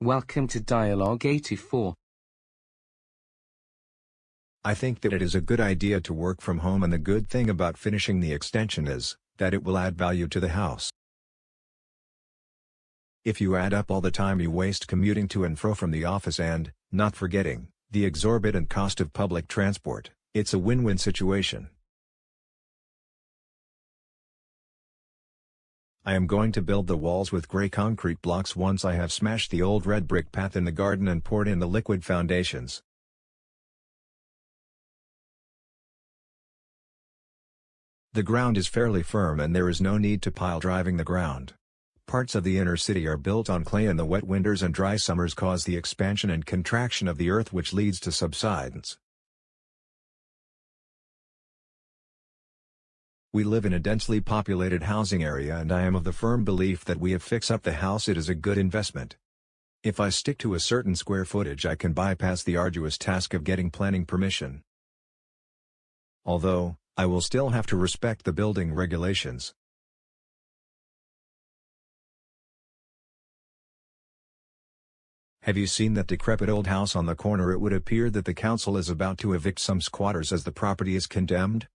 Welcome to Dialogue 84. I think that it is a good idea to work from home, and the good thing about finishing the extension is that it will add value to the house. If you add up all the time you waste commuting to and fro from the office and, not forgetting, the exorbitant cost of public transport, it's a win-win situation. I am going to build the walls with gray concrete blocks once I have smashed the old red brick path in the garden and poured in the liquid foundations. The ground is fairly firm and there is no need to pile driving the ground. Parts of the inner city are built on clay, and the wet winters and dry summers cause the expansion and contraction of the earth, which leads to subsidence. We live in a densely populated housing area, and I am of the firm belief that we fix up the house, it is a good investment. If I stick to a certain square footage, I can bypass the arduous task of getting planning permission. Although, I will still have to respect the building regulations. Have you seen that decrepit old house on the corner? It would appear that the council is about to evict some squatters as the property is condemned.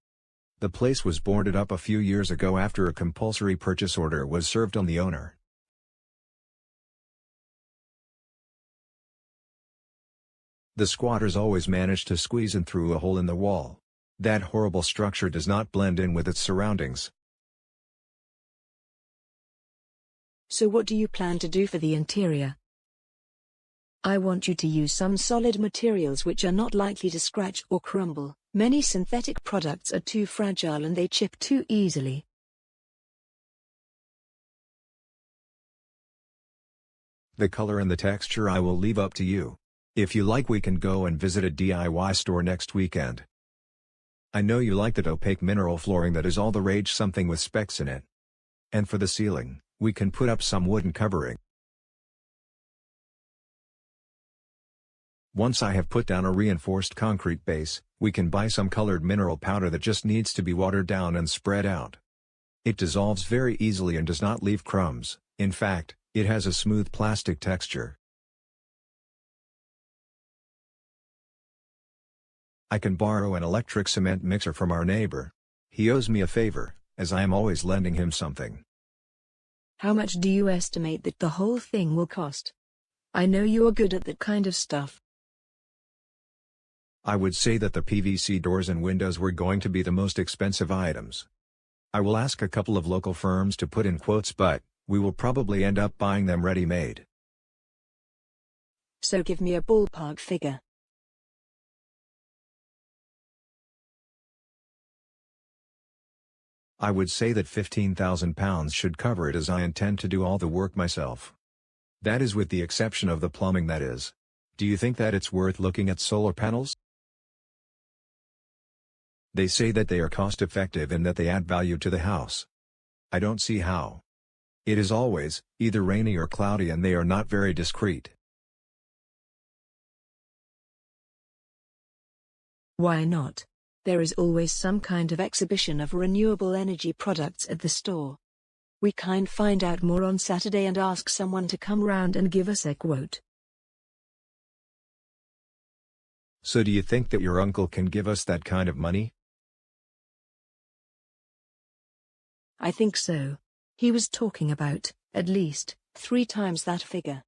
The place was boarded up a few years ago after a compulsory purchase order was served on the owner. The squatters always manage to squeeze in through a hole in the wall. That horrible structure does not blend in with its surroundings. So what do you plan to do for the interior? I want you to use some solid materials which are not likely to scratch or crumble. Many synthetic products are too fragile and they chip too easily. The color and the texture I will leave up to you. If you like, we can go and visit a DIY store next weekend. I know you like that opaque mineral flooring that is all the rage, something with specks in it. And for the ceiling, we can put up some wooden covering. Once I have put down a reinforced concrete base, we can buy some colored mineral powder that just needs to be watered down and spread out. It dissolves very easily and does not leave crumbs. In fact, it has a smooth plastic texture. I can borrow an electric cement mixer from our neighbor. He owes me a favor, as I am always lending him something. How much do you estimate that the whole thing will cost? I know you are good at that kind of stuff. I would say that the PVC doors and windows were going to be the most expensive items. I will ask a couple of local firms to put in quotes, but we will probably end up buying them ready-made. So give me a ballpark figure. I would say that £15,000 should cover it, as I intend to do all the work myself. That is with the exception of the plumbing, that is. Do you think that it's worth looking at solar panels? They say that they are cost-effective and that they add value to the house. I don't see how. It is always either rainy or cloudy and they are not very discreet. Why not? There is always some kind of exhibition of renewable energy products at the store. We can find out more on Saturday and ask someone to come round and give us a quote. So do you think that your uncle can give us that kind of money? I think so. He was talking about, at least, 3 times that figure.